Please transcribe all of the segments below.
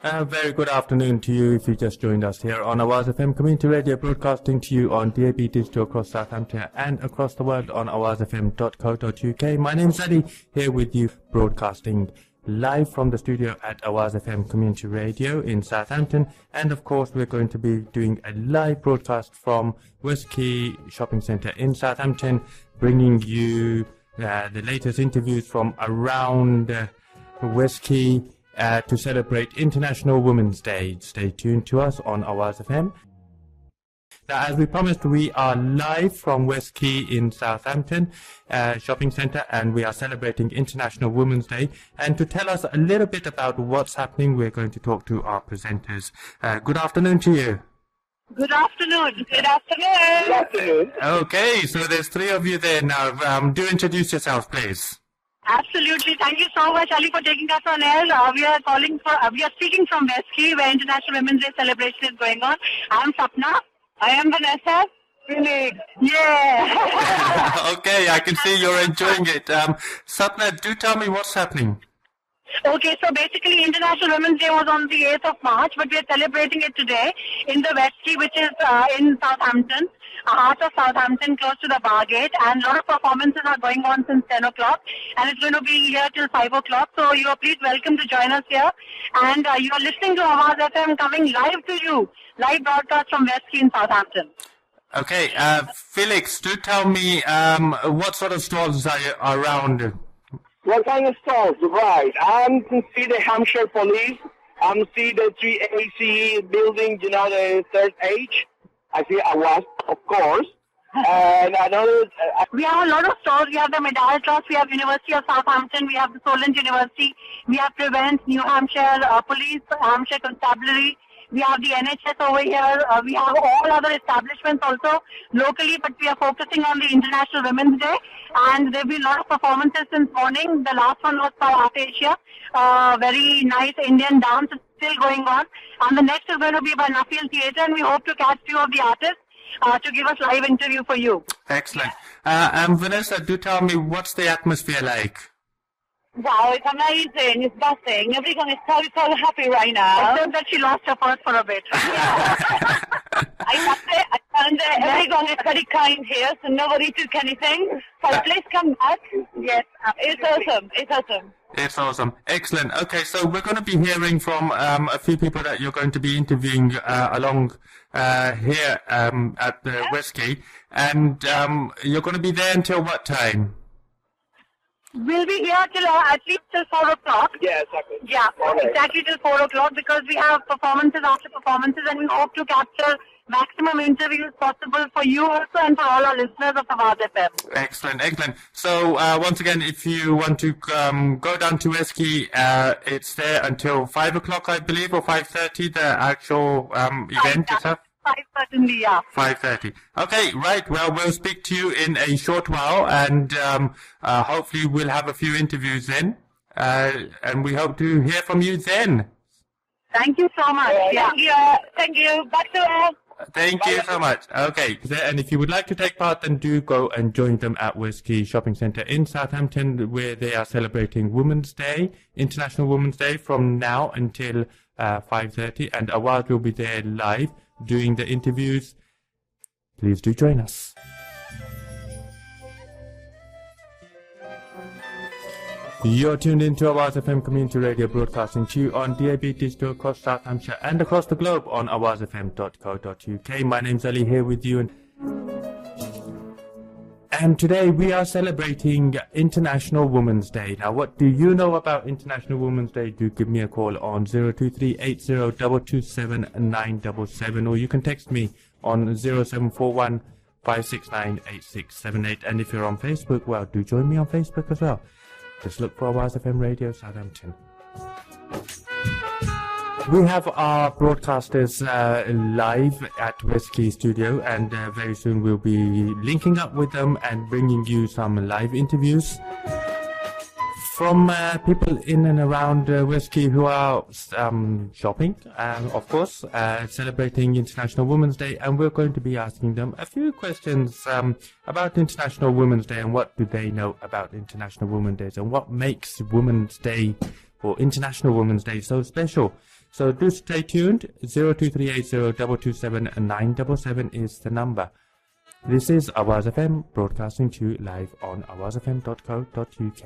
A very good afternoon to you if you just joined us here on Awaaz FM Community Radio, broadcasting to you on DAB Digital across Southampton and across the world on awaazfm.co.uk. My name's Ali, here with you, broadcasting live from the studio at Awaaz FM Community Radio in Southampton. And of course, we're going to be doing a live broadcast from West Quay Shopping Centre in Southampton, bringing you the latest interviews from around West Quay to celebrate International Women's Day. Stay tuned to us on Awaaz FM. Now, as we promised, we are live from West Quay in Southampton Shopping Centre, and we are celebrating International Women's Day. And to tell us a little bit about what's happening, we're going to talk to our presenters. Good afternoon to you. Good afternoon. Good afternoon. Good afternoon. Okay, so there's three of you there now. Do introduce yourselves, please. Absolutely. Thank you so much, Ali, for taking us on air. We are speaking from West Quay, where International Women's Day celebration is going on. I'm Sapna. I am Vanessa. Really? Yeah. Okay, I can see you're enjoying it. Sapna, do tell me what's happening. Okay, so basically International Women's Day was on the 8th of March, but we are celebrating it today in the West Quay, which is in Southampton, heart of Southampton, close to the bar gate, and a lot of performances are going on since 10 o'clock, and it's going to be here till 5 o'clock, so you are please welcome to join us here, and you are listening to Awaaz FM coming live to you, live broadcast from West Quay in Southampton. Okay, Felix, do tell me what sort of stalls are around. What kind of stalls? Right. I can see the Hampshire Police. I see the 3AC building, the third H. I see Awaaz, of course. And another... we have a lot of stores. We have the Medal Trust. We have University of Southampton. We have the Solent University. We have Prevent, New Hampshire Police, Hampshire Constabulary. We have the NHS over here. We have all other establishments also locally, but we are focusing on the International Women's Day. And there will be a lot of performances since morning. The last one was by Art Asia. Very nice Indian dance is still going on. And the next is going to be by Nafil Theatre, and we hope to catch few of the artists to give us live interview for you. Excellent. And Vanessa, do tell me, what's the atmosphere like? Wow, it's amazing. It's buzzing. Everyone is so happy right now. Except that she lost her purse for a bit. I must say, and everyone is very kind here, so nobody took anything. So please come back. Yes, it's awesome. It's awesome. It's awesome. Excellent. Okay, so we're going to be hearing from a few people that you're going to be interviewing along here at the West Quay. And you're going to be there until what time? We'll be here till at least till 4 o'clock. Yeah, exactly. Yeah, exactly till 4 o'clock, because we have performances after performances, and we hope to capture maximum interviews possible for you also and for all our listeners of Awaaz FM. Excellent, excellent. So once again, if you want to go down to West Quay, it's there until 5 o'clock, I believe, or 5:30, the actual event itself. 5 certainly, yeah. 5:30. Okay, right. Well, we'll speak to you in a short while, and hopefully we'll have a few interviews then, and we hope to hear from you then. Thank you so much. Yeah. Thank you. Back to us. Thank you so much. Okay, and if you would like to take part, then do go and join them at West Quay Shopping Centre in Southampton, where they are celebrating Women's Day, International Women's Day, from now until 5:30, and Awaaz will be there live doing the interviews. Please do join us. You're tuned into Awaaz FM Community Radio, broadcasting to you on DAB Digital across South Hampshire and across the globe on awaazfm.co.uk. My name's Ali, here with you, and today we are celebrating International Women's Day. Now, what do you know about International Women's Day? Do give me a call on 02380227977, or you can text me on 0741 569 8678. And if you're on Facebook, well, do join me on Facebook as well. Just look for Awaaz FM Radio Southampton. We have our broadcasters live at West Quay Studio, and very soon we'll be linking up with them and bringing you some live interviews from people in and around West Quay who are shopping, of course, celebrating International Women's Day, and we're going to be asking them a few questions about International Women's Day and what do they know about International Women's Day and what makes Women's Day or International Women's Day so special. So do stay tuned. 02380227977 is the number. This is Awaaz FM, broadcasting to you live on awaazfm.co.uk.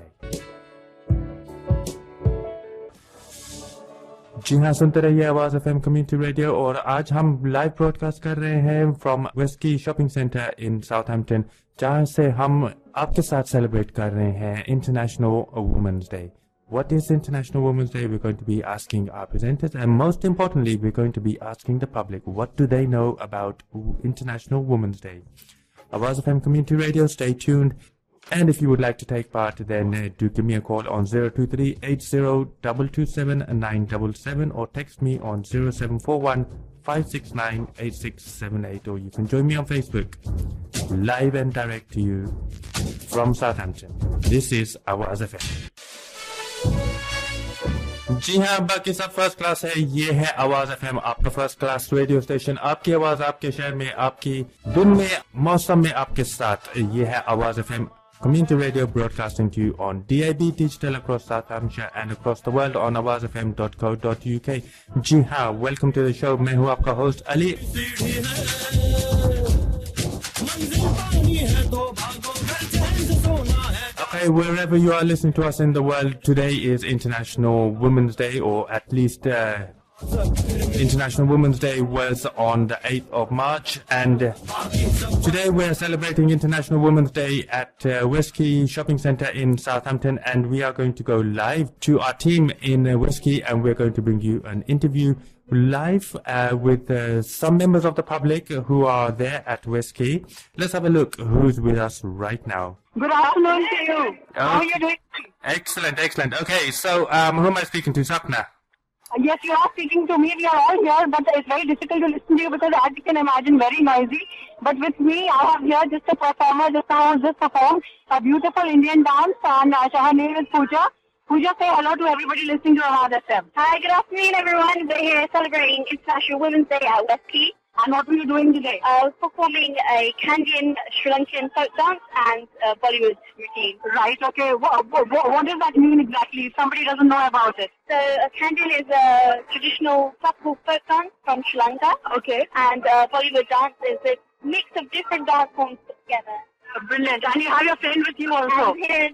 जी हाँ, सुनते रहिए आवाज FM community radio और आज हम live broadcast कर रहे हैं from West Quay shopping centre in Southampton, जहां से हम आपके साथ सेलिब्रेट कर रहे हैं international women's day. What is International Women's Day? We're going to be asking our presenters, and most importantly, we're going to be asking the public, what do they know about International Women's Day? Awaaz FM Community Radio, stay tuned. And if you would like to take part, then do give me a call on 023-80-227-977 or text me on 0741-569-8678, or you can join me on Facebook, live and direct to you from Southampton. This is Awaaz FM. जी हाँ, बाकी सब first class है. ये है आवाज FM, आपका first class radio station. आपकी आवाज आपके शहर में, आपकी दिन में, मौसम में आपके साथ. ये है आवाज FM community radio, broadcasting to you on DAB digital across South Hampshire and across the world on awaazfm.co.uk. जी हाँ, welcome to the show. मैं हूँ आपका host Ali. Okay, wherever you are listening to us in the world, today is International Women's Day, or at least International Women's Day was on the 8th of March, and today we're celebrating International Women's Day at West Quay Shopping Centre in Southampton, and we are going to go live to our team in West Quay, and we're going to bring you an interview live with some members of the public who are there at West Quay. Let's have a look who's with us right now. Good afternoon to you. How are you doing? Excellent, excellent. Okay, so who am I speaking to? Sapna? Yes, you are speaking to me. We are all here, but it's very difficult to listen to you because, as you can imagine, very noisy. But with me, I have here just a performer just now who just performed a beautiful Indian dance, and her name is Pooja. Pooja, say hello to everybody listening to Awaaz FM. Hi, good afternoon, everyone. We're here celebrating International Women's Day at West Quay. And what were you doing today? I was performing a Kandyan Sri Lankan folk dance and a Bollywood routine. Right, okay. What does that mean exactly if somebody doesn't know about it? So, Kandyan is a traditional classical folk dance from Sri Lanka. Okay. And Bollywood dance is a mix of different dance forms put together. Brilliant. And you have your friend with you also? And here,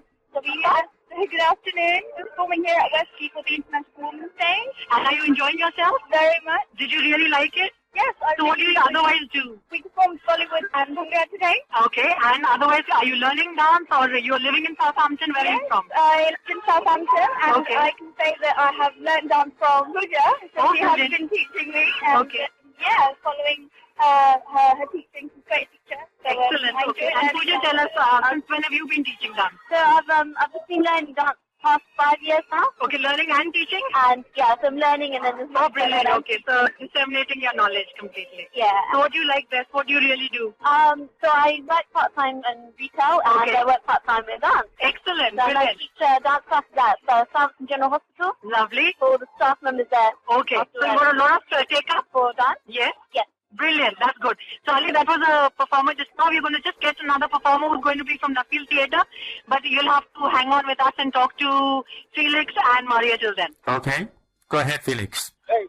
good afternoon. We're performing here at West Quay for the International Women's Day. And are you enjoying yourself? Very much. Did you really like it? Yes, I So what do you otherwise do? We performed Bollywood and Bhangra today. Okay, and otherwise, are you learning dance or you're living in Southampton? Where are you from? I live in Southampton, and Okay. I can say that I have learned dance from Pooja. So she has brilliant. been teaching me. And, Okay. Yeah, following her teaching. She's a great teacher. So, Excellent. I Okay. enjoy And learning Pooja, it. tell us, since when have you been teaching dance? So I've just been learning dance past 5 years now. Okay, learning and teaching? And yeah, so I'm learning and then there's Oh, brilliant. Okay, so disseminating your knowledge completely. Yeah. So what do you like best? What do you really do? So I work part-time in retail and Okay. I work part-time in dance. Excellent. So I Brilliant. teach dance classes at Southampton General Hospital. Lovely. For all the staff members there. Okay. So you got a lot of take-up? For dance. Yes? Yes. Brilliant. That's good. So Ali, that was a performer just now. We're going to just get another performer who's going to be from the Field Theatre. But you'll have to hang on with us and talk to Felix and Maria till then. Okay, go ahead, Felix. Hey,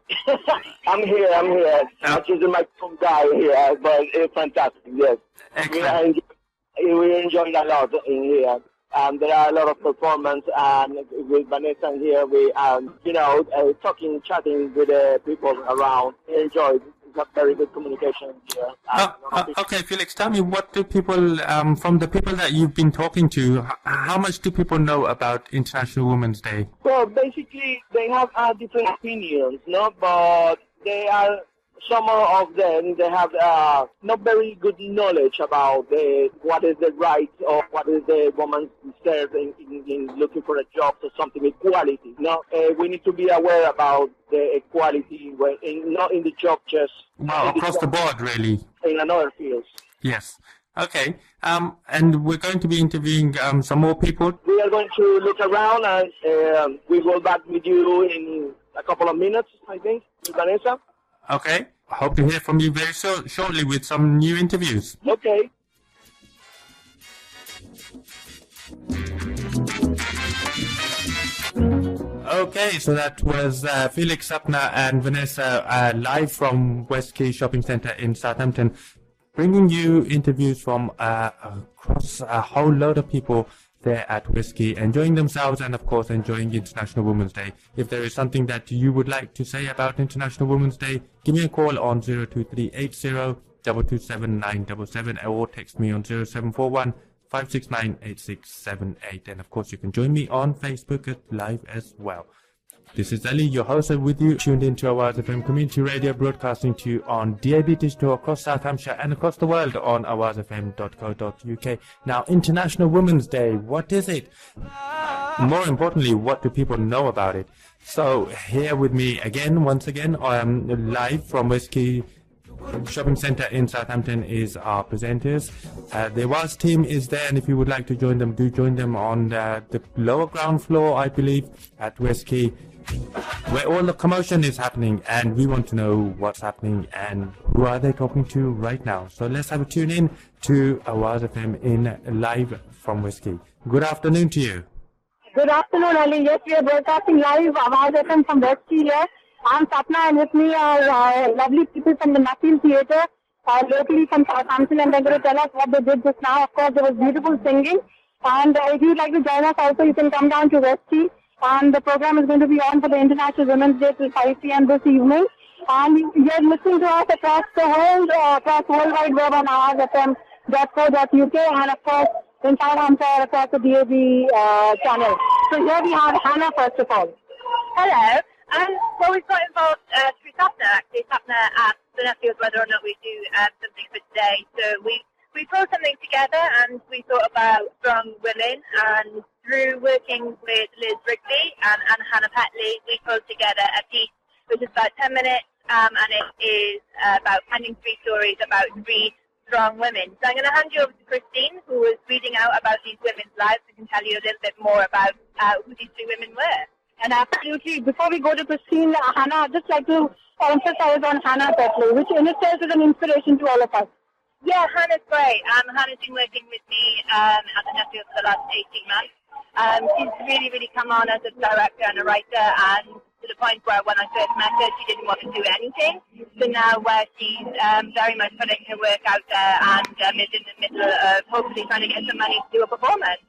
I'm here. Much as a microphone guy here, but it's fantastic. Yes, Excellent. we're enjoying a lot in here. There are a lot of performance, and with Vanessa here, we talking, chatting with the people around. We enjoy. It's a very good communication here. Okay, Felix, tell me, what do people, from the people that you've been talking to, how much do people know about International Women's Day? Well, basically, they have different opinions, no? But they are, some of them, they have not very good knowledge about what is the right or what is the woman's deserve in looking for a job or something, equality. No, we need to be aware about the equality, not in the job, just Well, across the board, really. in another fields. Yes. Okay. And we're going to be interviewing some more people. We are going to look around, and we will back with you in a couple of minutes, I think, with Vanessa. Okay. Hope to hear from you very shortly with some new interviews. Okay. Okay, so that was Felix, Sapna and Vanessa live from West Quay Shopping Centre in Southampton, bringing you interviews from across a whole load of people there at West Quay, enjoying themselves and, of course, enjoying International Women's Day. If there is something that you would like to say about International Women's Day, give me a call on 02380 227 977 or text me on 0741 569 8678. And, of course, you can join me on Facebook live as well. This is Ali, your host, with you, tuned into Awaaz FM Community Radio, broadcasting to you on DAB Digital across South Hampshire and across the world on awaazfm.co.uk. Now, International Women's Day, what is it? More importantly, what do people know about it? So, here with me again, once again, live from West Quay Shopping Centre in Southampton is our presenters. The Awaaz team is there, and if you would like to join them, do join them on the lower ground floor, I believe, at West Quay, where all the commotion is happening, and we want to know what's happening and who are they talking to right now. So let's have a tune in to Awaaz FM in live from West Quay. Good afternoon to you. Good afternoon, Ali. Yes, we are broadcasting live Awaaz FM from West Quay here. I'm Sapna, and with me are lovely people from the Nuffield Theatre, locally from Southampton, and they're going to tell us what they did just now. Of course, there was beautiful singing, and if you'd like to join us also, you can come down to West Quay, and the program is going to be on for the International Women's Day till 5 p.m. this evening, and you're listening to us across the world, across World Wide Web on awaazfm.co.uk, and of course, in Southampton across the DAB channel. So here we have Hannah, first of all. Hello. Well, we've got involved through Sapna, actually. Sapna asked the Nuffield whether or not we do something for today. So we pulled something together, and we thought about strong women, and through working with Liz Wrigley and Hannah Petley, we pulled together a piece which is about 10 minutes, and it is about finding 3 stories about 3 strong women. So I'm going to hand you over to Christine, who was reading out about these women's lives, and can tell you a little bit more about who these 3 women were. And absolutely, before we go to Christine, Hannah, I'd just like to emphasize on Hannah Petley, which in itself is an inspiration to all of us. Yeah, Hannah's great. Hannah's been working with me at the Nuffield for the last 18 months. She's really, really come on as a director and a writer, and to the point where when I first met her, she didn't want to do anything. So now where she's very much putting her work out there and is in the middle of hopefully trying to get some money to do a performance.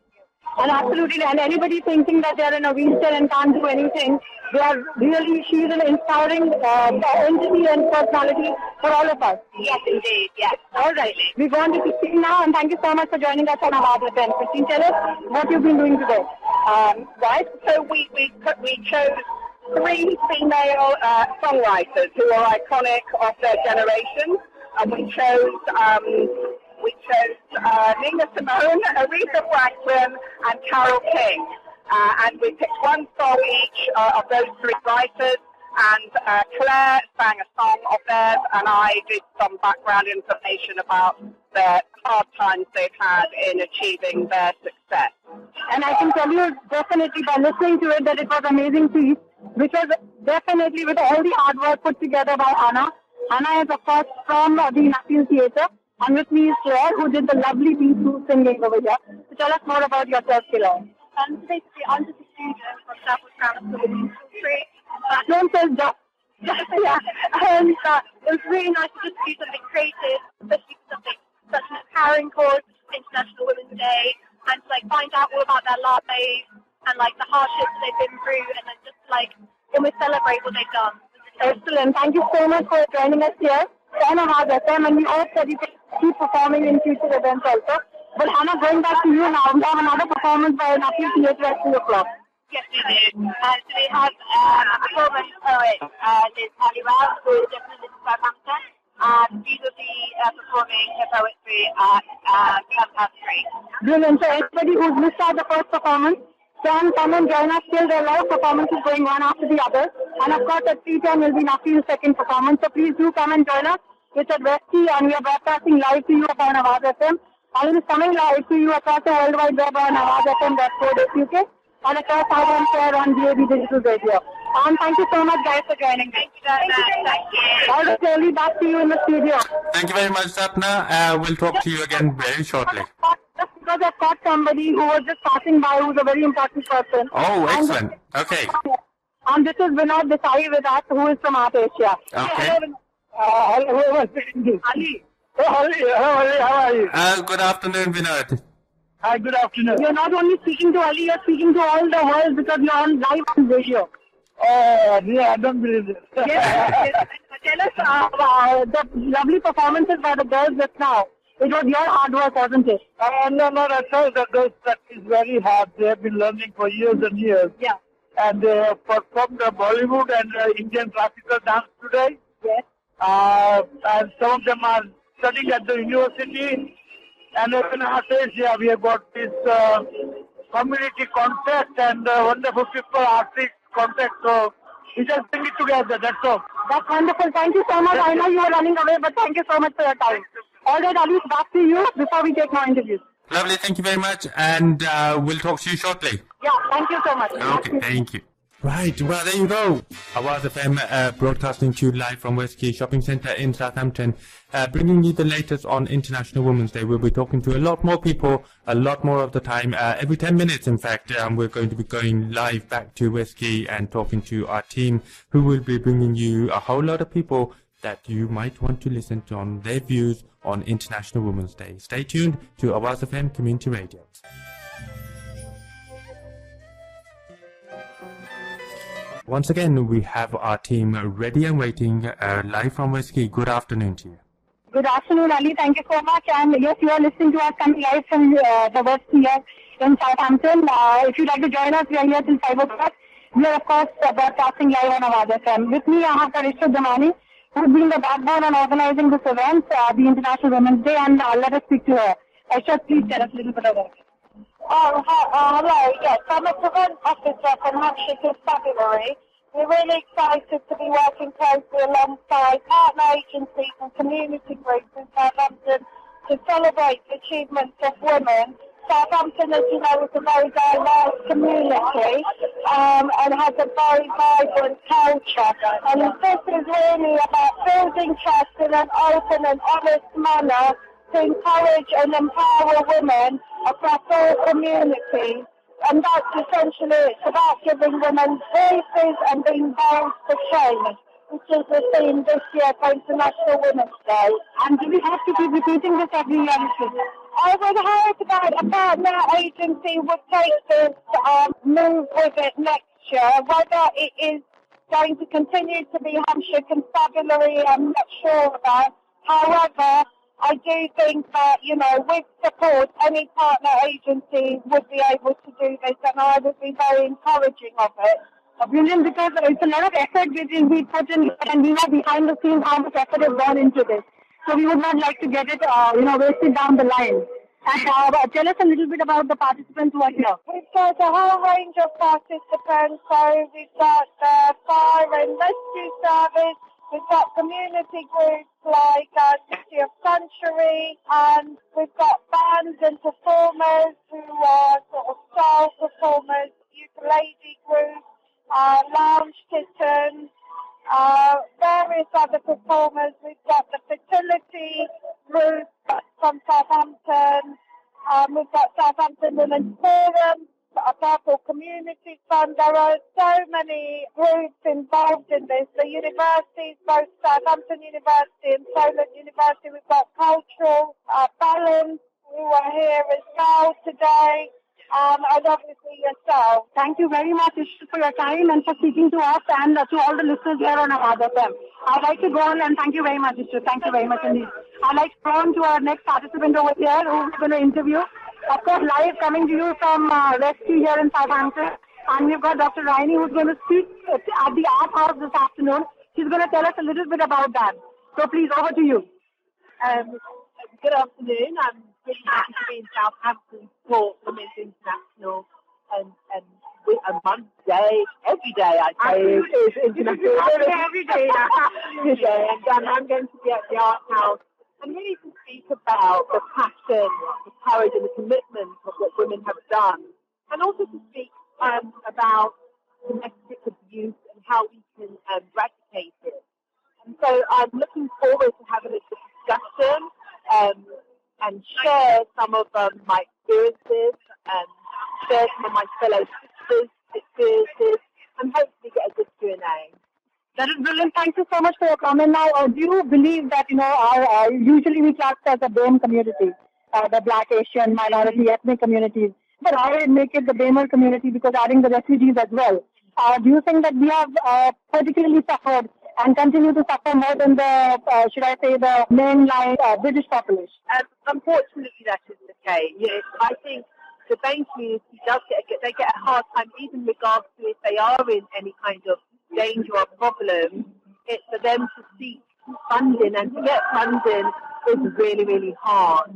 And absolutely, and anybody thinking that they're in a wheelchair and can't do anything, they are really, she's an inspiring entity and personality for all of us. Yes, indeed, yes. All right, we go on to Christine now, and thank you so much for joining us on Awaaz FM. Christine, tell us what you've been doing today. Right, so we chose 3 female songwriters who are iconic of their generation, and we chose Nina Simone, Aretha Franklin, and Carole King. And we picked one song each of those 3 writers, and Claire sang a song of theirs, and I did some background information about the hard times they've had in achieving their success. And I can tell you definitely by listening to it that it was an amazing piece, which was definitely with all the hard work put together by Hannah. Hannah is, of course, from the Nuffield Theatre. And with me is Claire, who did the lovely piece through singing over here. So tell us more about yourself, Claire. So basically, I'm just a student from Southwood Grammar School. That name says just. Yeah, and it was really nice to just do something creative, especially for something such an empowering cause, International Women's Day, and to find out all about their lives and the hardships they've been through, and then just almost celebrate what they've done. Excellent. Thank you so much for joining us here on Awaaz FM, and we hope that you can keep performing in future events also. But Hannah, going back to you now, we have another performance by Nuffield Theatre at 2 o'clock. Yes, we do. So we have a performance poet, Liz Halliwell, who is definitely from Southampton, and she will be performing her poetry at Clubhouse Street. Brilliant. So anybody who's missed out the first performance can come and join us. Still, there are a lot of performances going one after the other. And of course, at 3:10 will be Nuffield's second performance. So please do come and join us. It's at West Quay, and we are broadcasting live to you upon Awaaz FM. And it is coming live to you across the World Wide Web on awaazfm.co.uk and across Southampton on DAB Digital Radio. And thank you so much, guys, for joining. Thank you very much. Thank you. All right, Shirley, back to you in the studio. Thank you very much, Sapna. We'll talk to you again very shortly. Just because I've got somebody who was just passing by who's a very important person. Oh, excellent. Okay. And this is Vinod Desai with us, who is from Art Asia. Okay. Hello, who am I speaking to? Ali. Oh, Ali, how are you? Good afternoon, Vinod. Hi, good afternoon. You're not only speaking to Ali, you're speaking to all the world because you're on live on radio. Oh, yeah, I don't believe it. Yes. Tell us the lovely performances by the girls just now. It was your hard work, wasn't it? No, that's all. That is very hard. They have been learning for years and years. Yeah. And they have performed Bollywood and Indian classical dance today. Yes. And some of them are studying at the university. And in our case, we have got this community contact and wonderful people, artist contact. So we just bring it together. That's all. That's wonderful. Thank you so much. I know you were running away, but thank you so much for your time. All right, Ali, back to you before we take more interviews. Lovely, thank you very much, and we'll talk to you shortly. Yeah, thank you so much. Okay, thank you. Right, well, there you go. Awaaz FM broadcasting to you live from West Quay Shopping Centre in Southampton, bringing you the latest on International Women's Day. We'll be talking to a lot more people, a lot more of the time, every 10 minutes, in fact. We're going to be going live back to West Quay and talking to our team, who will be bringing you a whole lot of people that you might want to listen to on their views on International Women's Day. Stay tuned to Awaaz FM Community Radio. Once again, we have our team ready and waiting live from West Quay. Good afternoon to you. Good afternoon, Ali. Thank you so much. And yes, you are listening to us coming live from the West here in Southampton. If you'd like to join us, we are here till 5 o'clock. We are, of course, broadcasting live on Awaaz FM. With me, I have Karishma Damani, who's been the backbone on organizing this event, the International Women's Day, and let us speak to her. Aisha, please tell us a little bit about it. Hello, yes, I'm a prevent officer from Hampshire Constabulary. We're really excited to be working closely alongside partner agencies and community groups in Southampton to celebrate the achievements of women. Southampton, as you know, is a very diverse community and has a very vibrant culture. And this is really about building trust in an open and honest manner to encourage and empower women across all communities. And that's essentially, it's about giving women voices and being bold for change, which is the theme this year for International Women's Day. And do we have to keep repeating this every year? I would hope that a partner agency would take this move with it next year. Whether it is going to continue to be Hampshire Constabulary, I'm not sure about. However, I do think that, with support, any partner agency would be able to do this, and I would be very encouraging of it. Brilliant, because it's a lot of effort which is we put in, and we know behind the scenes how much effort has gone into this. So we would not like to get it, wasted down the line. And tell us a little bit about the participants who are here. We've got a whole range of participants. So we've got the fire and rescue service. We've got community groups like City of Century, and we've got bands and performers who are sort of style performers, ukulele groups, lounge kittens, various other performers. We've got the fertility group from Southampton. We've got Southampton Women's Forum, a Purple Community Fund. There are so many groups involved in this. The universities, both Southampton University and Solent University, we've got Cultural Balance, who are here as well today, and obviously yourself. Thank you very much, Ishq, for your time and for speaking to us and to all the listeners here on Awaaz FM. I'd like to go on and thank you very much, Ishq. Thank you very much indeed. I'd like to go on to our next participant over here who we're going to interview. Of course, live coming to you from West Quay here in Southampton. And we've got Dr. Raini, who's going to speak at the Art House this afternoon. She's going to tell us a little bit about that. So please, over to you. Good afternoon. I'm really happy to be in Southampton for Women's International and Monday, every day I say is International every day. And I'm going to be at the Art House and really to speak about the passion, the courage and the commitment of what women have done, and also to speak about domestic abuse and how we can eradicate it. And so I'm looking forward to having a discussion and share some of my experiences and share some of my fellow sisters' experiences and hopefully get a good Q&A. That is brilliant. Thank you so much for your comment. Now, do you believe that, our usually we class as a BAME community, the Black, Asian, minority, ethnic communities, but I make it the BAMER community because adding the refugees as well. Do you think that we have particularly suffered and continue to suffer more than the, the mainline British population? Unfortunately, that is the case. Yes, I think the BAME community does get a hard time, even regards to if they are in any kind of danger or problem. It's for them to seek funding, and to get funding is really, really hard.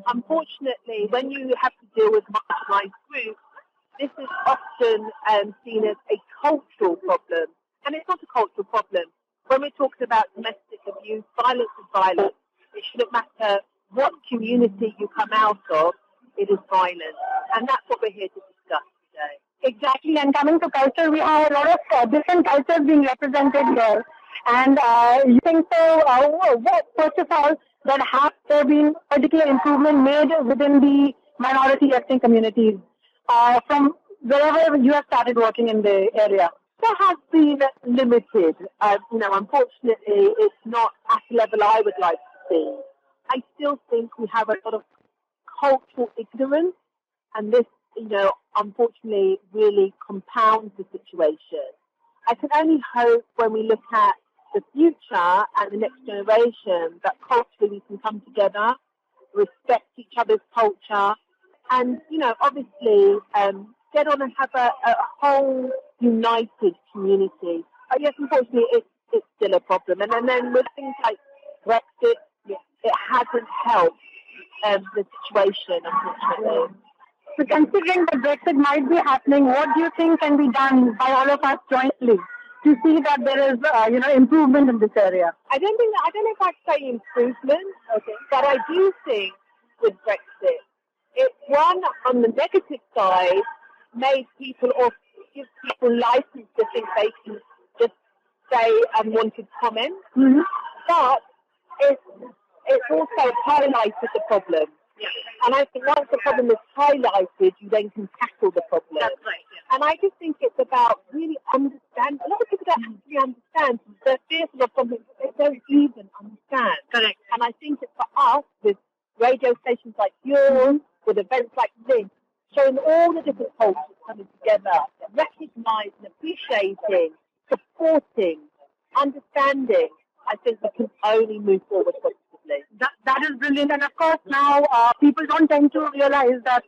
Unfortunately, when you have to deal with marginalised groups, this is often seen as a cultural problem. And it's not a cultural problem. When we're talking about domestic abuse, violence is violence. It shouldn't matter what community you come out of, it is violence. And that's what we're here to discuss today. Exactly. And coming to culture, we have a lot of different cultures being represented here. And you think so, first of all, that have there been particular improvement made within the minority ethnic communities from wherever you have started working in the area? There has been limited. Unfortunately, it's not at the level I would like to see. I still think we have a lot of cultural ignorance, and this, unfortunately, really compounds the situation. I can only hope when we look at the future and the next generation that culturally we can come together, respect each other's culture, and, obviously get on and have a whole united community. Yes, unfortunately, it's still a problem. And then with things like Brexit, it hasn't helped the situation, unfortunately. So considering that Brexit might be happening, what do you think can be done by all of us jointly to see that there is, improvement in this area? I don't know if I'd say improvement, but I do think with Brexit, it, one, on the negative side, made people, or give people license to think they can just say unwanted comments. Mm-hmm. But it's also highlighted the problem. Yeah. And I think once the problem is highlighted, you then can tackle the problem. That's right. Yeah. And I just think it's about really understanding. A lot of people don't actually understand. They're fearful of something that they don't even understand. Correct. And I think it's for us, with radio stations like yours, with events like this, showing all the different cultures coming together, recognising, appreciating, supporting, understanding, I think we can only move forward positively. That is brilliant. And of course, now people don't tend to realize that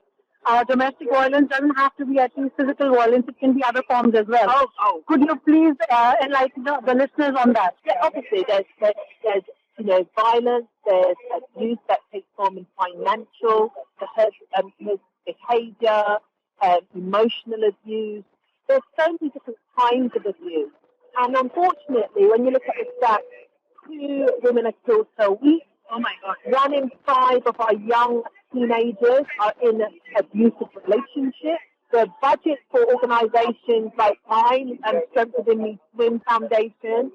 domestic violence doesn't have to be at least physical violence. It can be other forms as well. Oh. Could you please enlighten the listeners on that? Yeah, obviously, there's violence, there's abuse that takes form in financial, there's behaviour, emotional abuse. There's so many different kinds of abuse. And unfortunately, when you look at the stats, 2 women are killed per week. Oh my God. 1 in 5 of our young teenagers are in an abusive relationship. The budget for organisations like mine and Strength Within Me Swim Foundation,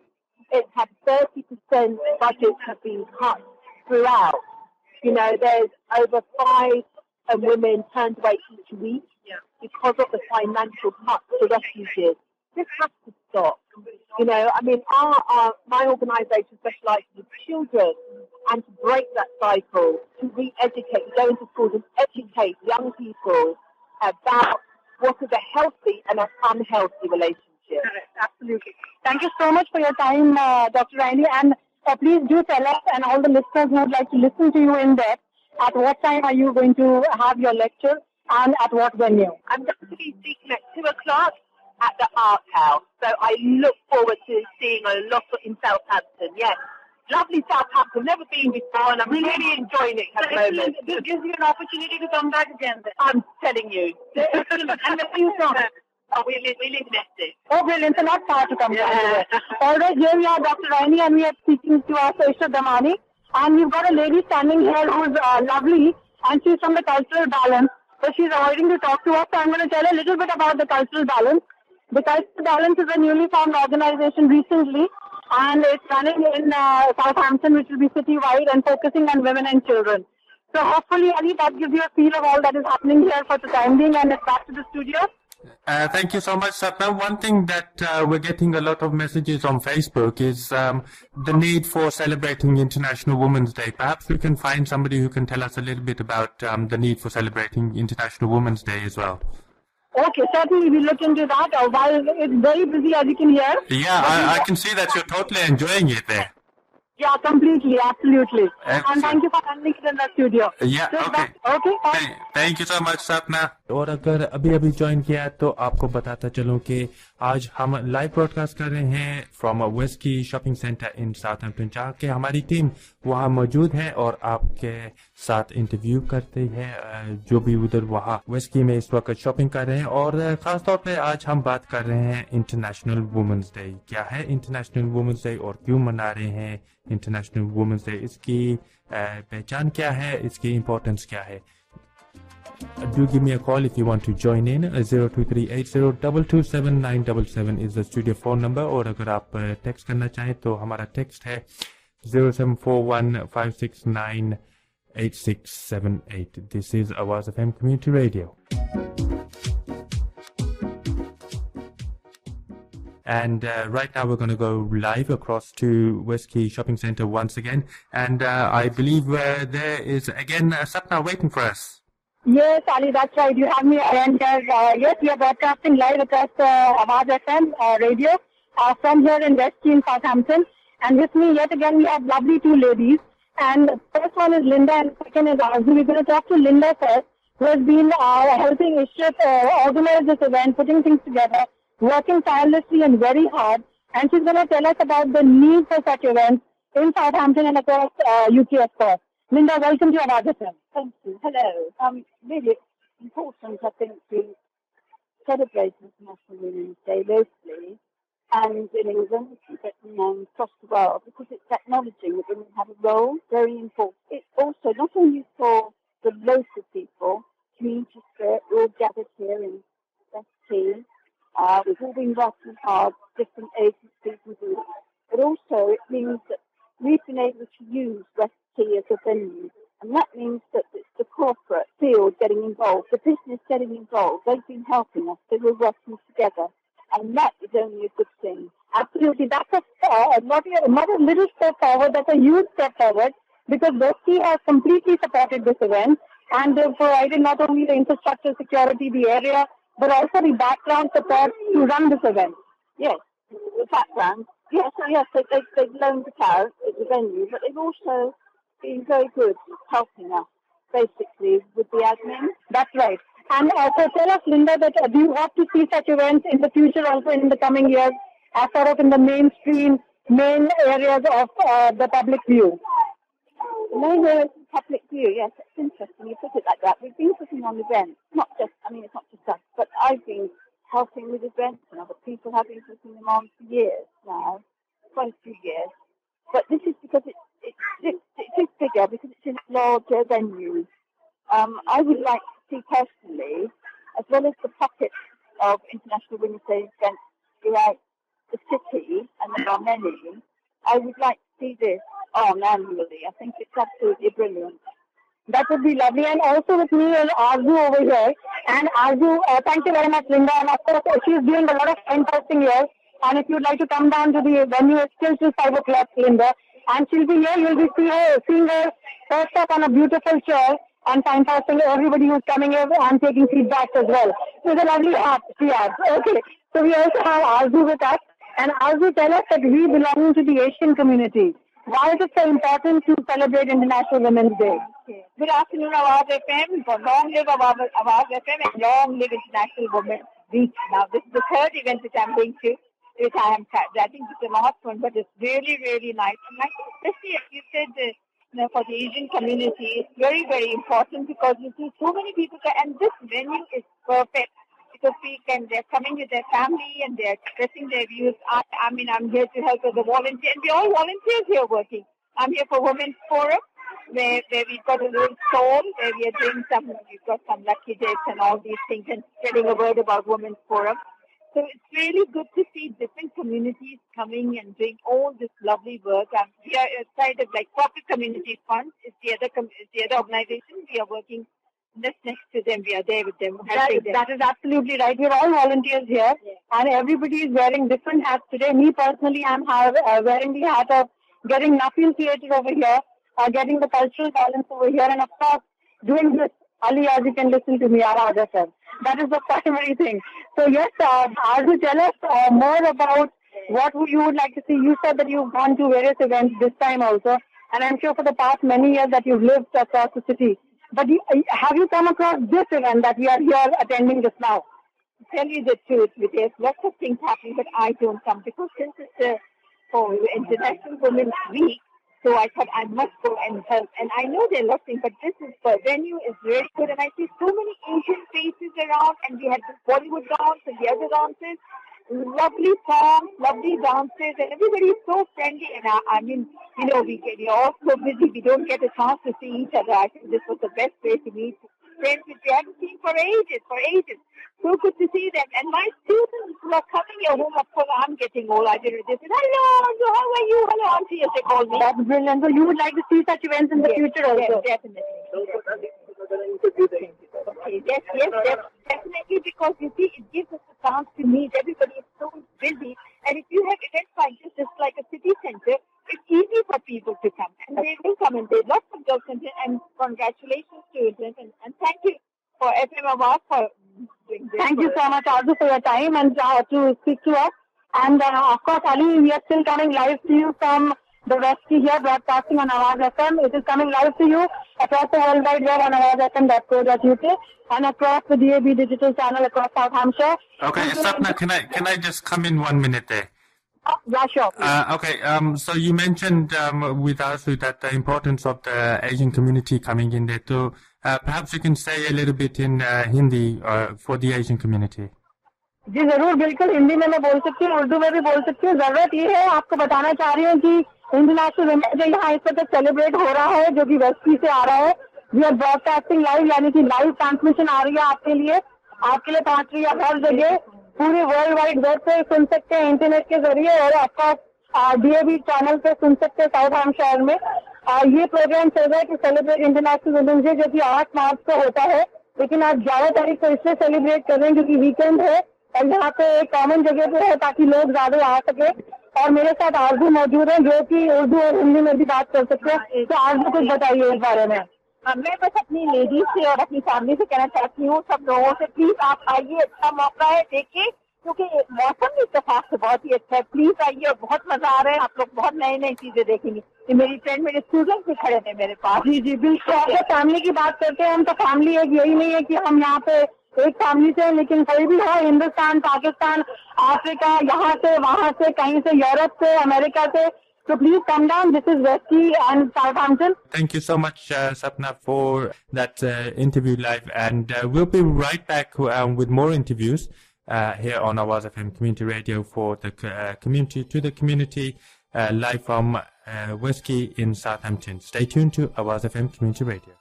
it's had 30% budgets have been cut throughout. There's over 5 women turned away each week because of the financial cuts to refugees. This has to stop. My organisation specialises with children, and to break that cycle, to re-educate, go into schools and educate young people about what is a healthy and an unhealthy relationship. Correct, absolutely. Thank you so much for your time, Dr. Raini, and please do tell us and all the listeners who would like to listen to you in depth, at what time are you going to have your lecture and at what venue? I'm going to be speaking at 2 o'clock at the Art House. So I look forward to seeing a lot in Southampton. Yes, lovely Southampton. Never been before, and I'm really enjoying it at the moment. This gives you an opportunity to come back again. I'm telling you. And where are you from? We live in Essex. Oh, brilliant. So not far to come back. All right, here we are, Dr. Raini, and we are speaking to our Aisha Damani. And we've got a lady standing here who's lovely, and she's from the Cultural Balance. So she's avoiding to talk to us. So I'm going to tell a little bit about the Cultural Balance. The Cultural Balance is a newly formed organization recently, and it's running in Southampton, which will be citywide and focusing on women and children. So hopefully, Ali, that gives you a feel of all that is happening here for the time being, and it's back to the studio. Thank you so much, Sapna. One thing that we're getting a lot of messages on Facebook is the need for celebrating International Women's Day. Perhaps we can find somebody who can tell us a little bit about the need for celebrating International Women's Day as well. Okay, certainly we'll look into that. While it's very busy, as you can hear. Yeah, I can see that you're totally enjoying it there. Yeah, completely, absolutely. Excellent. And thank you for handling it in the studio. Yeah, So okay. Okay. Thank you so much, Sapna. और अगर अभी join किया तो आपको बताता चलूं कि आज हम लाइव ब्रॉडकास्ट कर रहे हैं from West Quay shopping centre in Southampton, जहां के हमारी टीम वहां मौजूद है और आपके साथ इंटरव्यू करते हैं जो भी उधर वहां वेस्ट की में इस वक्त शॉपिंग कर रहे हैं। और खास तौर पे आज हम बात कर रहे हैं इंटरनेशनल वुमेन्स डे। क्या है इंटरनेशनल वुमेन्स डे और क्यों मना रहे हैं इंटरनेशनल वुमेन्स डे, इसकी पहचान क्या है, इसकी इम्पोर्टेंस क्या है। Do give me a call if you want to join in. 02380227977 is the studio phone number. और अगर आप टेक्स्ट करना चाहें तो हमारा टेक्स्ट है 07415698678. This is Awaaz FM Community Radio. And right now we're going to go live across to West Quay Shopping Centre once again. And I believe there is again Sapna waiting for us. Yes, Ali, that's right. You have me. And yes, we are broadcasting live across Awaaz FM radio from here in West Quay in Southampton. And with me yet again we have lovely two ladies. And first one is Linda and second is Arzu. We're going to talk to Linda first, who has been helping Ishrat organize this event, putting things together, working tirelessly and very hard. And she's going to tell us about the need for such events in Southampton and across UK, of course. Linda, welcome to Awaaz FM. Thank you. Hello. Really important, I think, to celebrate International Women's Day locally and in England and across the world, because it's acknowledging that women have a role, very important. It's also not only for the local people, community spirit, we're all gathered here in West Quay. We've all been working hard, different agencies and groups, but also it means that we've been able to use West Quay as a venue. And that means that it's the corporate field getting involved, the business getting involved. They've been helping us, so we're working together. And that is only a good thing. Absolutely. That's not a little step forward, that's a huge step forward, because West Quay has completely supported this event and they've provided not only the infrastructure, security, the area, but also the background support to run this event. Yes, the background. Yes, they've loaned the car at the venue, but they've also been very good helping us, basically, with the admin. That's right. And so tell us, Linda, that do you hope to see such events in the future, also in the coming years, as sort of in the main areas of the public view? The main areas of public view, yes, it's interesting you put it like that. We've been putting on events, it's not just us, but I've been helping with events and other people have been putting them on for years now, quite a few years. But this is because it's bigger, because it's in a larger venue. I would like to see personally, as well as the pockets of International Women's Day events throughout the city, and there are many, I would like to see this on annually. I think it's absolutely brilliant. That would be lovely. And also with me is Arzu over here. And Arzu, thank you very much, Linda. And of course, she's doing a lot of signposting here. And if you'd like to come down to the venue, it's still till 5 o'clock, Linda. And she'll be here. You'll be seeing her first up on a beautiful chair and signposting everybody who's coming here and taking feedback as well. It's a lovely art she has. Okay. So we also have Arzu with us. And Arzu, tell us that we belong to the Asian community. Why is it so important to celebrate International Women's Day? Okay. Good afternoon, Awaaz FM. Long live Awaaz FM and long live International Women's Week. Now, this is the third event which I'm going to, which I think it's the last one, but it's really, really nice. And I think especially, as you said, for the Asian community, it's very, very important because you see so many people, and this venue is perfect. Because they're coming with their family and they're expressing their views. I'm here to help as a volunteer, and we're all volunteers here working. I'm here for Women's Forum, where we've got a little stall, where we've got some lucky dates and all these things, and spreading a word about Women's Forum. So it's really good to see different communities coming and doing all this lovely work. We are kind of like Corporate Community Fund. It's the other organization. We are working just next to them. We are there with them. That is absolutely right. We're all volunteers here, and everybody is wearing different hats today. Me personally, I'm wearing the hat of getting Nafil Theatre over here, getting the cultural balance over here, and of course, doing this, Ali, as you can listen to me, Awaaz FM. That is the primary thing. So yes, Arzu, tell us more about what you would like to see. You said that you've gone to various events this time also, and I'm sure for the past many years that you've lived across the city. But have you come across this event that we are here attending just now? To tell you the truth, there's lots of things happening, but I don't come because since it's International Women's Week, so I thought I must go and help. And I know there are lots of things, but the venue is really good, and I see so many Asian faces around, and we had the Bollywood dance and the other dances. Lovely songs, lovely dances, and everybody is so friendly. And I mean, we're all so busy, we don't get a chance to see each other. I think this was the best way to meet friends which we haven't seen for ages. So good to see them. And my students who are coming here home, of course, I'm getting old. I did this. Hello, Anju, how are you? Hello, Auntie, as they call me. That's brilliant. So you would like to see such events in the future also? Yes, definitely. Yes, definitely, because you see, it gives us a chance to meet. Everybody is so busy, and if you have events like this, just like a city centre, it's easy for people to come, and they will come, and there's lots of jobs, and congratulations to it, and thank you for FM Awaaz for doing this. Thank you so much, Arzu, for your time and to speak to us. And of course, Ali, we are still coming live to you from the West Quay here, broadcasting on Awaaz FM. It is coming live to you across the World Wide Web on awaazfm.co.uk and across the DAB digital channel across South Hampshire. Okay, Sapna, can I just come in 1 minute there? Yeah, sure. Okay, so you mentioned with Arzu that the importance of the Asian community coming in there too. Perhaps you can say a little bit in Hindi for the Asian community. जी जरूर, बिल्कुल हिंदी में मैं बोल सकती हूँ, उर्दू में भी बोल सकती हूँ. जरूरत ये है, आपको बताना चाह रही हूँ कि इंटरनेशनल वुमेन्स डे यहाँ इस वक्त सेलिब्रेट हो रहा है, जो कि वेस्ट क्वे से आ रहा है. वी आर ब्रॉडकास्टिंग लाइव, यानी कि लाइव ट्रांसमिशन आ रही है आपके लिए पहुंच रही है हर जगह, पूरे वर्ल्ड वाइड वेब पे सुन सकते हैं इंटरनेट के जरिए, और आपका DAB चैनल पे सुन सकते हैं साउथ हैम्पशायर में. ये प्रोग्राम चल रहा है कि सेलिब्रेट इंटरनेशनल वुमेन्स डे, जो कि 8 मार्च को होता है, लेकिन आज 11 तारीख को इसलिए सेलिब्रेट कर रहे हैं क्योंकि वीकेंड है और यहाँ पे एक कॉमन जगह पे है ताकि लोग ज्यादा आ सके. और मेरे साथ आरजू मौजूद है जो कि उर्दू और हिंदी में भी बात कर सकते हैं. तो आरजू कुछ बताइए इस बारे में. मैं बस अपनी लेडीज से और अपनी फैमिली से कहना चाहती हूँ, सब लोगों से प्लीज आप आइए, अच्छा मौका है, देखिए, क्योंकि मौसम भी इत्तेफाक से बहुत ही अच्छा है. प्लीज आइए और बहुत मजा आ रहा है, आप लोग बहुत नई नई चीजें देखेंगे. ये मेरी फ्रेंड, मेरे स्टूडेंट्स भी खड़े थे मेरे पास. जी जी बिल्कुल. अगर फैमिली की बात करते हैं हम, तो फैमिली एक यही नहीं है कि हम यहाँ पे एक फैमिली से, लेकिन कोई भी हो, हिंदुस्तान, पाकिस्तान, अफ्रीका, यहाँ से वहाँ से, कहीं से, यूरोप से, अमेरिका से. So please come down. This is West Quay and Southampton. Thank you so much, Sapna, for that interview live. And we'll be right back with more interviews here on Awaaz FM Community Radio for the community to the community, live from West Quay in Southampton. Stay tuned to Awaaz FM Community Radio.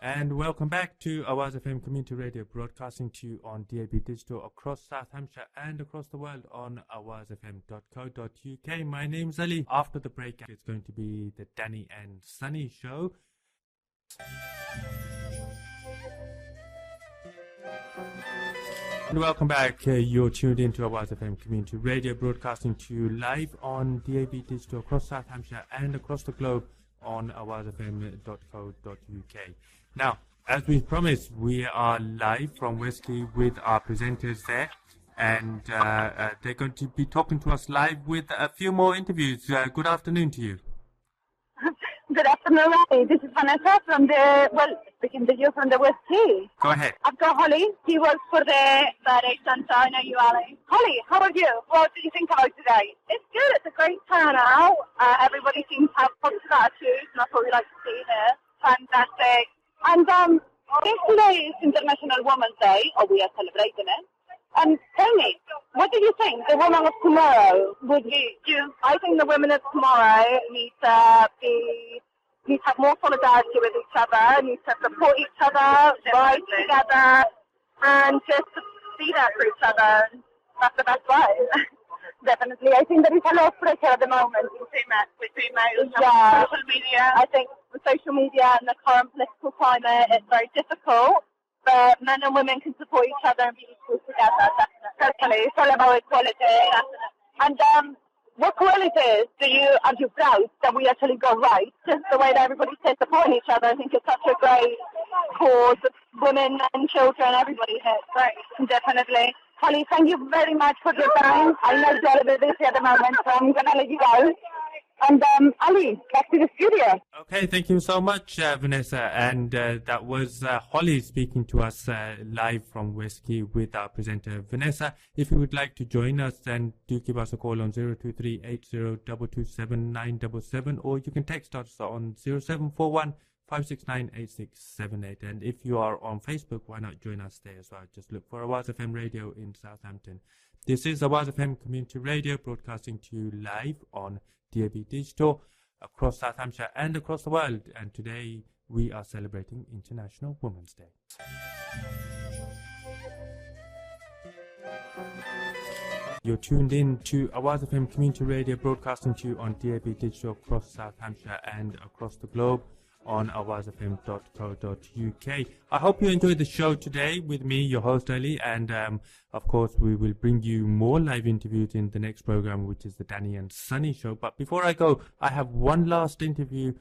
And welcome back to Awaaz FM Community Radio, broadcasting to you on DAB Digital across South Hampshire and across the world on awaazfm.co.uk. My name's Ali. After the break, it's going to be the Danny and Sunny show. And welcome back. You're tuned into Awaaz FM Community Radio, broadcasting to you live on DAB Digital across South Hampshire and across the globe on awaazfm.co.uk. Now, as we promised, we are live from West Quay with our presenters there, and they're going to be talking to us live with a few more interviews. Good afternoon to you. Good afternoon, this is Vanessa from speaking to you from the West Quay. Go ahead. I've got Holly. She works for the Friday Centre. I know you, Ali. Holly, how are you? What do you think about today? It's good. It's a great turnout. Everybody seems to have positive attitudes, and that's what we like to see here. Fantastic. And yesterday is International Women's Day, or we are celebrating it. And tell me, what do you think the women of tomorrow would be? I think the women of tomorrow need to have more solidarity with each other, need to support each other, ride together, and just be there for each other. That's the best way. Definitely. I think there is a lot of pressure at the moment in much between males and Yeah. social media. I think with social media and the current political climate, it's very difficult, but men and women can support each other and be equal together, definitely. It's all about equality. And what qualities are you proud that we actually got right? Just the way that everybody says supporting each other. I think it's such a great cause. Women and children, everybody here. Great, definitely. Holly, thank you very much for your time. I know you're a bit busy at the moment, so I'm going to let you go. And Ali, back to the studio. Okay, thank you so much, Vanessa. And that was Holly speaking to us live from West Quay with our presenter, Vanessa. If you would like to join us, then do give us a call on 023 80 227 or you can text us on 0741 569 8678. And if you are on Facebook, why not join us there as well? Just look for Awaaz FM Radio in Southampton. This is Awaaz FM Community Radio, broadcasting to you live on DAB Digital across South Hampshire and across the world. And today we are celebrating International Women's Day. You're tuned in to Awaaz FM Community Radio, broadcasting to you on DAB Digital across South Hampshire and across the globe on awaazfm.co.uk. I hope you enjoyed the show today with me, your host Ali, and of course we will bring you more live interviews in the next program, which is the Danny and Sunny show. But before I go, I have one last interview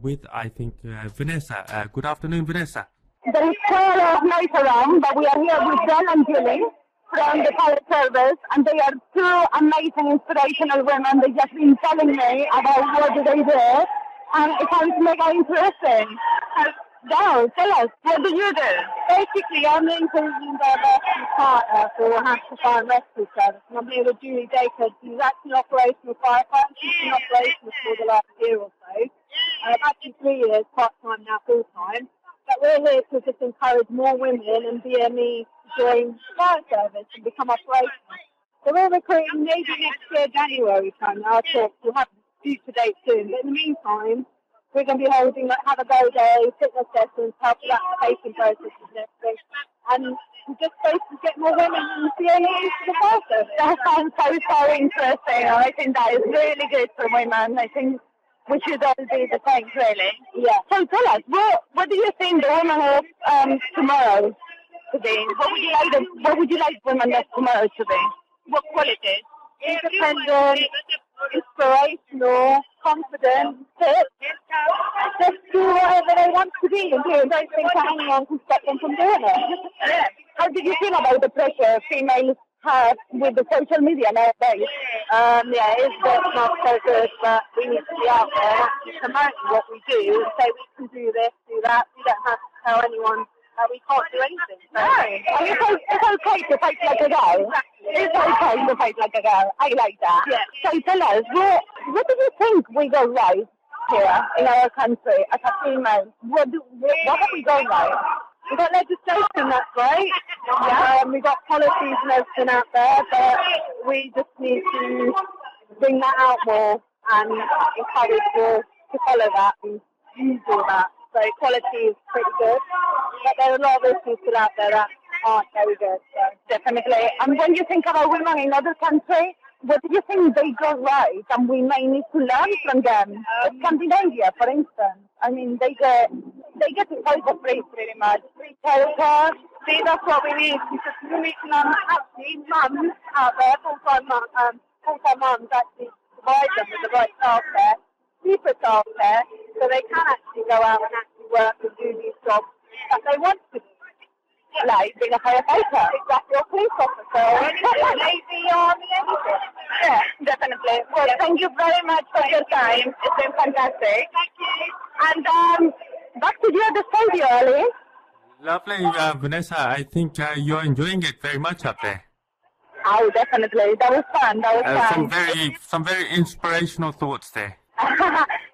with, I think, Vanessa. Good afternoon, Vanessa. There is quite a lot of noise around, but we are here with Jen and Julie from the Pilot Service, and they are two amazing, inspirational women. They've just been telling me about what do they do. And it sounds mega interesting. Now, tell us, what do you do? Basically, I'm the inclusion diversity partner for Hampshire Fire and Rescue Service, and I'm here with Julie Dacre. She's actually an operational firefighter. She's been operational for the last year or so. Actually 3 years, part-time now, full-time. But we're here to just encourage more women and BME to join the fire service and become operational. So we're recruiting maybe next year, January time. I'll talk. We'll have future dates soon. But in the meantime, we're going to be holding like Have a Go Day, fitness sessions, help with application processes and everything. And we just basically get more women in the CAE to the fire service. That sounds so interesting. I think that is really good for women. I think we should all do the same, really. Yeah. So tell us, what do you think the women of tomorrow to be? What would you like women of tomorrow to be? What qualities? Independent, inspirational, confident, fit. Just do whatever they want to be and don't think that anyone can stop them from doing it. Yeah. How did you feel about the pressure females have with the social media nowadays? Yeah, it's not so good, but we need to be out there and actually promote what we do and say we can do this, do that. We don't have to tell anyone we can't do anything. So. No, I mean, it's okay to fight like a girl. Exactly. It's okay to fight like a girl. I like that. Yeah. So tell us, what do you think we got right here in our country as a female? What have we got right? We got legislation, that's right. Yeah. We got policies and everything out there, but we just need to bring that out more and encourage more to follow that and use all that. So quality is pretty good, but there are a lot of issues still out there that aren't very good. So definitely. And when you think about women in other countries, what do you think they got right and we may need to learn from them? Scandinavia, for instance. I mean, they get to vote for free pretty much. Free childcare. See, that's what we need. Because we need actually mums out there, full-time mums actually provide them with the right childcare, cheaper childcare, so they can actually go out and actually work and do these jobs that they want to do. Like being a firefighter, exactly, or police officer, Navy, Army, anything. Yeah, definitely. Well, thank you very much for your time. It's been fantastic. Thank you. And back to you at the studio, Ali. Lovely, Vanessa. I think you're enjoying it very much up there. Oh, definitely. That was fun. Some very inspirational thoughts there.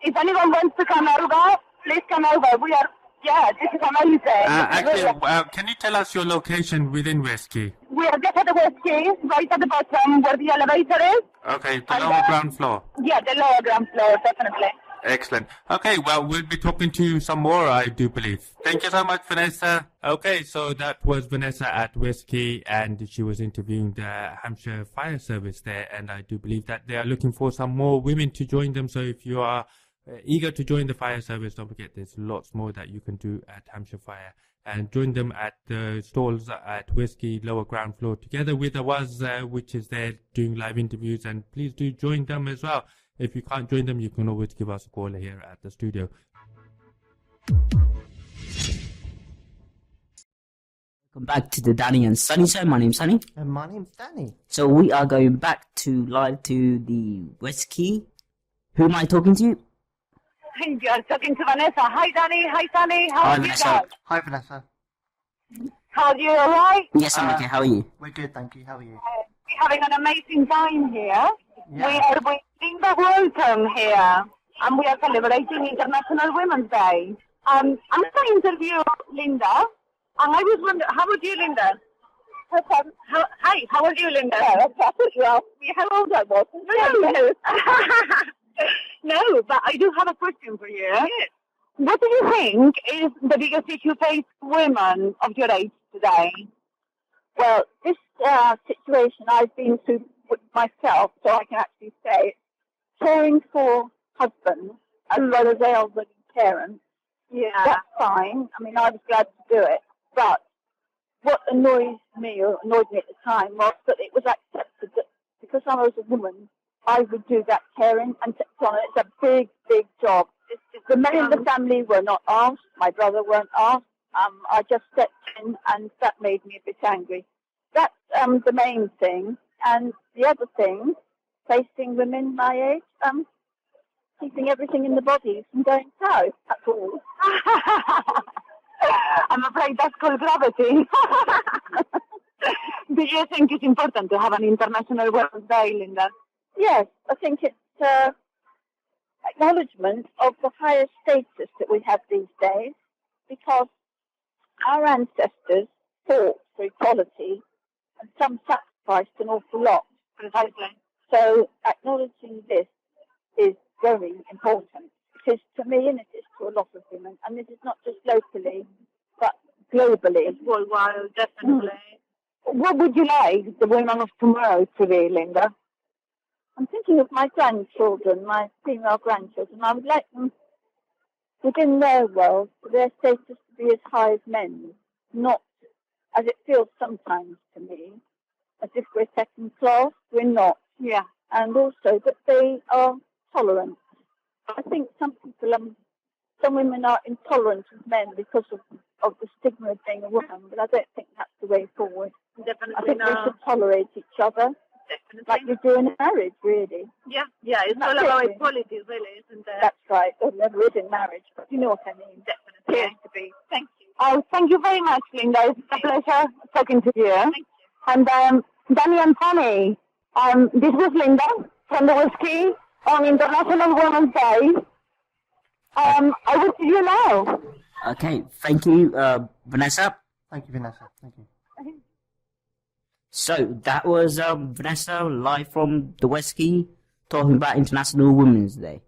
If anyone wants to come over, please come over. This is amazing. Can you tell us your location within West Quay? We are just at the West Quay, right at the bottom where the elevator is. Okay, the lower ground floor. Yeah, the lower ground floor, definitely. Excellent. Okay, well, we'll be talking to you some more, I do believe. Thank you so much, Vanessa. Okay, so that was Vanessa at West Quay, and she was interviewing the Hampshire Fire Service there, and I do believe that they are looking for some more women to join them. So if you are eager to join the fire service, don't forget there's lots more that you can do at Hampshire Fire. And join them at the stalls at West Quay, lower ground floor, together with Awaaz, which is there doing live interviews. And please do join them as well. If you can't join them, you can always give us a call here at the studio. Welcome back to the Danny and Sunny show. My name's Sunny. And my name's Danny. So we are going back to live to the West Quay. Who am I talking to? You're talking to Vanessa. Hi, Danny. Hi, Sunny. How Hi, are you Vanessa. guys? Hi, Vanessa. How are you? All right? Yes, I'm okay. How are you? We're good, thank you. How are you? We're having an amazing time here. Yeah. We are with Linda Walton here, and we are celebrating International Women's Day. I'm going to interview Linda, and I was wondering, how are you, Linda? Hi, how are you, Linda? Well, how old I was. No, but I do have a question for you. Yes. What do you think is the biggest issue faced women of your age today? Well, this situation I've been through myself, so I can actually say, caring for husbands as well as elderly parents, that's fine. I mean, I was glad to do it. But what annoyed me at the time was that it was accepted that because I was a woman, I would do that caring and take on it. It's a big, big job. The men in the family were not asked. My brother weren't asked. I just stepped in, and that made me a bit angry. That's the main thing. And the other thing, facing women my age, keeping everything in the body from going south. That's all. I'm afraid that's called gravity. Do you think it's important to have an International Women's Day, Linda? Yes, I think it's acknowledgement of the higher status that we have these days, because our ancestors fought for equality and some sacrificed an awful lot. Precisely. So acknowledging this is very important. It is to me, and it is to a lot of women, and this is not just locally, but globally. It's worldwide, definitely. What would you like the women of tomorrow to be, Linda? I'm thinking of my grandchildren, my female grandchildren. I would like them, within their world, for their status to be as high as men's, not, as it feels sometimes to me, as if we're second class. We're not. Yeah. And also that they are tolerant. I think some women are intolerant of men because of the stigma of being a woman, but I don't think that's the way forward. Definitely I think not. we should tolerate each other. Definitely. Like you do in a marriage, really. Yeah, it's all about equality, really, isn't it? That's right. There never is in marriage, but you know what I mean. Definitely. Appears to be. Thank you. Oh, thank you very much, Linda. It's a pleasure talking to you. Thank you. And Danny and Sunny, this was Linda from the West Quay on International Women's Day. I will see you now. Okay, thank you, Vanessa. Thank you, Vanessa. Thank you. So that was Vanessa live from the West Quay talking about International Women's Day.